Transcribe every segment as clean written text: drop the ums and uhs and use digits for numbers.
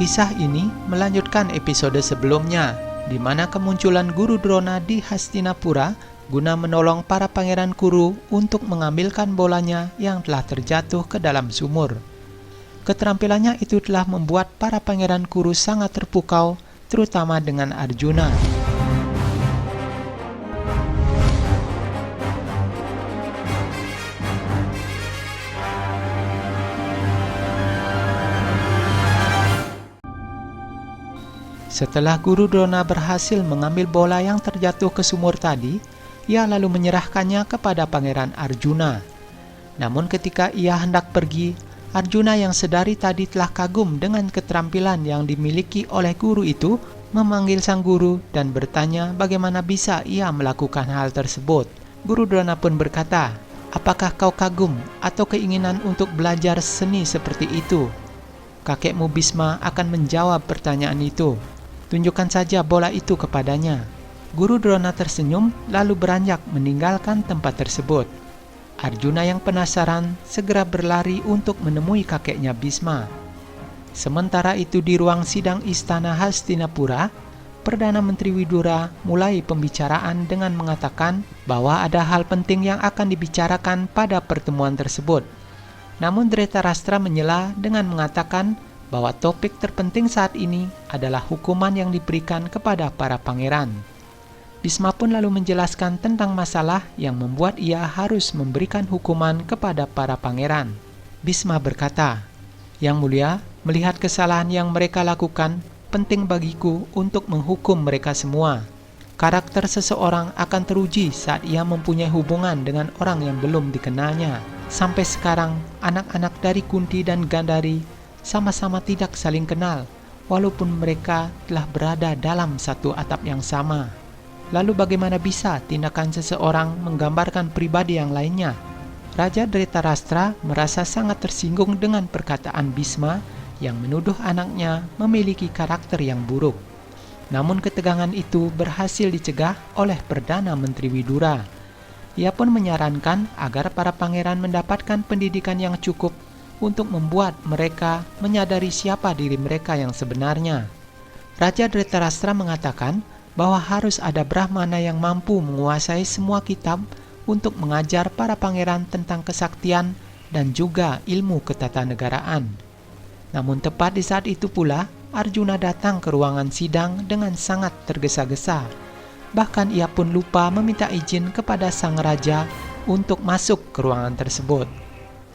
Kisah ini melanjutkan episode sebelumnya, di mana kemunculan Guru Drona di Hastinapura guna menolong para pangeran Kuru untuk mengambilkan bolanya yang telah terjatuh ke dalam sumur. Keterampilannya itu telah membuat para pangeran Kuru sangat terpukau, terutama dengan Arjuna. Setelah Guru Drona berhasil mengambil bola yang terjatuh ke sumur tadi, ia lalu menyerahkannya kepada Pangeran Arjuna. Namun ketika ia hendak pergi, Arjuna yang sedari tadi telah kagum dengan keterampilan yang dimiliki oleh guru itu, memanggil sang guru dan bertanya bagaimana bisa ia melakukan hal tersebut. Guru Drona pun berkata, "Apakah kau kagum atau keinginan untuk belajar seni seperti itu?" Kakekmu Bhisma akan menjawab pertanyaan itu. Tunjukkan saja bola itu kepadanya. Guru Drona tersenyum lalu beranjak meninggalkan tempat tersebut. Arjuna yang penasaran segera berlari untuk menemui kakeknya Bhisma. Sementara itu di ruang sidang istana Hastinapura, Perdana Menteri Widura mulai pembicaraan dengan mengatakan bahwa ada hal penting yang akan dibicarakan pada pertemuan tersebut. Namun Dhritarashtra menyela dengan mengatakan bahwa topik terpenting saat ini adalah hukuman yang diberikan kepada para pangeran. Bhisma pun lalu menjelaskan tentang masalah yang membuat ia harus memberikan hukuman kepada para pangeran. Bhisma berkata, "Yang mulia, melihat kesalahan yang mereka lakukan, penting bagiku untuk menghukum mereka semua. Karakter seseorang akan teruji saat ia mempunyai hubungan dengan orang yang belum dikenalnya. Sampai sekarang, anak-anak dari Kunti dan Gandhari sama-sama tidak saling kenal, walaupun mereka telah berada dalam satu atap yang sama. Lalu bagaimana bisa tindakan seseorang menggambarkan pribadi yang lainnya?" Raja Dhritarashtra merasa sangat tersinggung dengan perkataan Bhisma yang menuduh anaknya memiliki karakter yang buruk. Namun ketegangan itu berhasil dicegah oleh Perdana Menteri Widura. Ia pun menyarankan agar para pangeran mendapatkan pendidikan yang cukup untuk membuat mereka menyadari siapa diri mereka yang sebenarnya. Raja Dhritarashtra mengatakan bahwa harus ada Brahmana yang mampu menguasai semua kitab untuk mengajar para pangeran tentang kesaktian dan juga ilmu ketatanegaraan. Namun tepat di saat itu pula, Arjuna datang ke ruangan sidang dengan sangat tergesa-gesa. Bahkan ia pun lupa meminta izin kepada sang raja untuk masuk ke ruangan tersebut.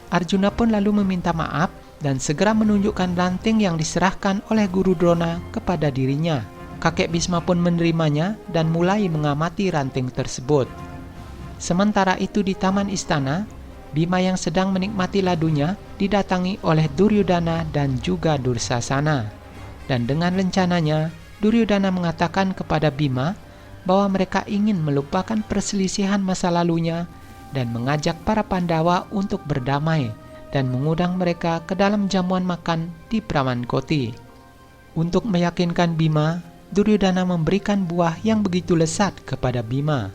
Arjuna pun lalu meminta maaf dan segera menunjukkan ranting yang diserahkan oleh Guru Drona kepada dirinya. Kakek Bhisma pun menerimanya dan mulai mengamati ranting tersebut. Sementara itu di taman istana, Bima yang sedang menikmati ladunya didatangi oleh Duryodhana dan juga Dursasana. Dan dengan rencananya, Duryodhana mengatakan kepada Bima bahwa mereka ingin melupakan perselisihan masa lalunya dan mengajak para Pandawa untuk berdamai dan mengundang mereka ke dalam jamuan makan di Brahmankoti. Untuk meyakinkan Bima, Duryodhana memberikan buah yang begitu lezat kepada Bima.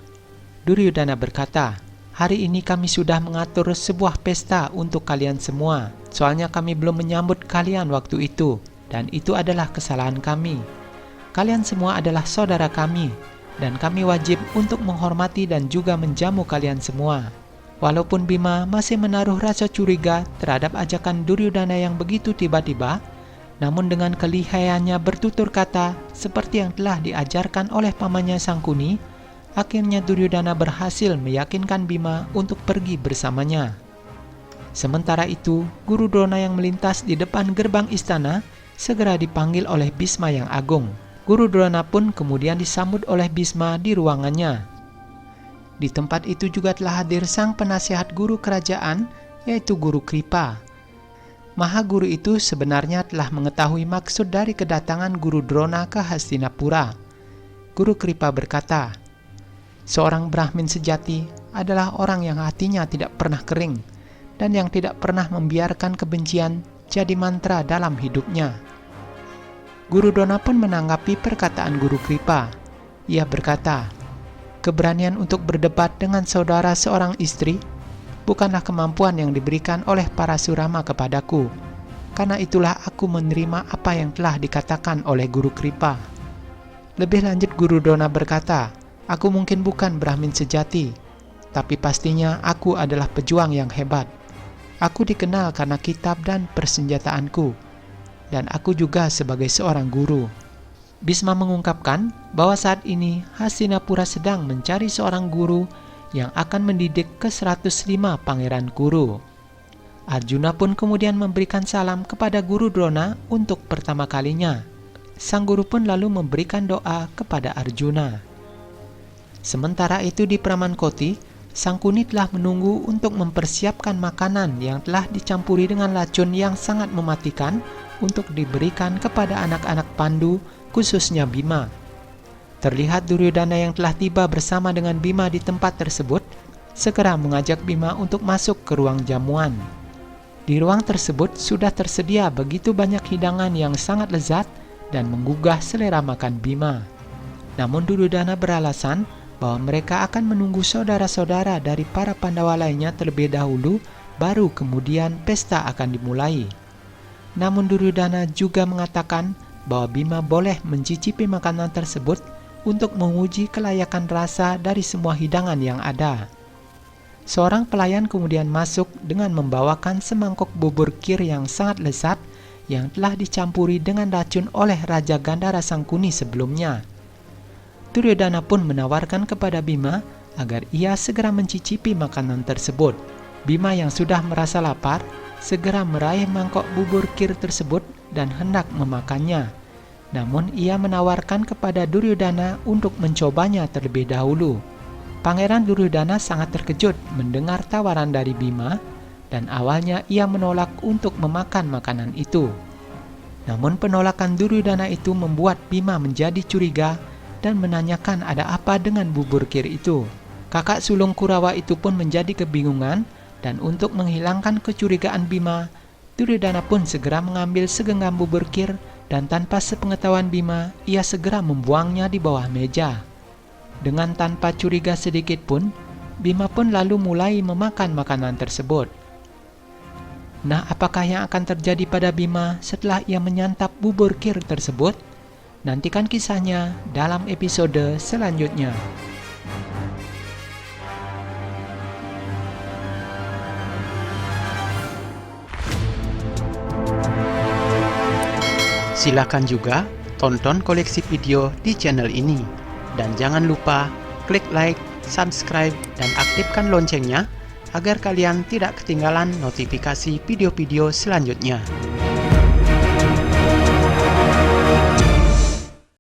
Duryodhana berkata, "Hari ini kami sudah mengatur sebuah pesta untuk kalian semua. Soalnya kami belum menyambut kalian waktu itu, dan itu adalah kesalahan kami. Kalian semua adalah saudara kami, dan kami wajib untuk menghormati dan juga menjamu kalian semua." Walaupun Bima masih menaruh rasa curiga terhadap ajakan Duryodhana yang begitu tiba-tiba, namun dengan kelihayannya bertutur kata seperti yang telah diajarkan oleh pamannya Sangkuni, akhirnya Duryodhana berhasil meyakinkan Bima untuk pergi bersamanya. Sementara itu, Guru Drona yang melintas di depan gerbang istana segera dipanggil oleh Bhisma yang agung. Guru Drona pun kemudian disambut oleh Bhisma di ruangannya. Di tempat itu juga telah hadir sang penasihat guru kerajaan, yaitu Guru Kripa. Mahaguru itu sebenarnya telah mengetahui maksud dari kedatangan Guru Drona ke Hastinapura. Guru Kripa berkata, "Seorang Brahmin sejati adalah orang yang hatinya tidak pernah kering dan yang tidak pernah membiarkan kebencian jadi mantra dalam hidupnya." Guru Drona pun menanggapi perkataan Guru Kripa. Ia berkata, "Keberanian untuk berdebat dengan saudara seorang istri bukanlah kemampuan yang diberikan oleh para surama kepadaku. Karena itulah aku menerima apa yang telah dikatakan oleh Guru Kripa. Lebih lanjut Guru Drona berkata, aku mungkin bukan Brahmin sejati, tapi pastinya aku adalah pejuang yang hebat. Aku dikenal karena kitab dan persenjataanku, dan aku juga sebagai seorang guru. Bhisma mengungkapkan bahwa saat ini Hastinapura sedang mencari seorang guru yang akan mendidik ke-105 pangeran Kuru. Arjuna pun kemudian memberikan salam kepada Guru Drona untuk pertama kalinya. Sang guru pun lalu memberikan doa kepada Arjuna. Sementara itu di Pramankoti, Sang Kuni telah menunggu untuk mempersiapkan makanan yang telah dicampuri dengan racun yang sangat mematikan untuk diberikan kepada anak-anak Pandu, khususnya Bima. Terlihat Duryodhana yang telah tiba bersama dengan Bima di tempat tersebut, segera mengajak Bima untuk masuk ke ruang jamuan. Di ruang tersebut sudah tersedia begitu banyak hidangan yang sangat lezat dan menggugah selera makan Bima. Namun Duryodhana beralasan bahwa mereka akan menunggu saudara-saudara dari para Pandawa lainnya terlebih dahulu, baru kemudian pesta akan dimulai. Namun Duryodhana juga mengatakan bahwa Bima boleh mencicipi makanan tersebut untuk menguji kelayakan rasa dari semua hidangan yang ada. Seorang pelayan kemudian masuk dengan membawakan semangkok bubur kir yang sangat lezat yang telah dicampuri dengan racun oleh Raja Gandhara Sangkuni sebelumnya. Duryodhana pun menawarkan kepada Bima agar ia segera mencicipi makanan tersebut. Bima yang sudah merasa lapar segera meraih mangkok bubur kir tersebut dan hendak memakannya. Namun ia menawarkan kepada Duryodhana untuk mencobanya terlebih dahulu. Pangeran Duryodhana sangat terkejut mendengar tawaran dari Bima, dan awalnya ia menolak untuk memakan makanan itu. Namun penolakan Duryodhana itu membuat Bima menjadi curiga dan menanyakan ada apa dengan bubur kir itu. Kakak sulung Kurawa itu pun menjadi kebingungan, dan untuk menghilangkan kecurigaan Bima, Duryodhana pun segera mengambil segenggam bubur kir dan tanpa sepengetahuan Bima, ia segera membuangnya di bawah meja. Dengan tanpa curiga sedikit pun, Bima pun lalu mulai memakan makanan tersebut. Nah, apakah yang akan terjadi pada Bima setelah ia menyantap bubur kir tersebut? Nantikan kisahnya dalam episode selanjutnya. Silakan juga tonton koleksi video di channel ini. Dan jangan lupa klik like, subscribe, dan aktifkan loncengnya agar kalian tidak ketinggalan notifikasi video-video selanjutnya.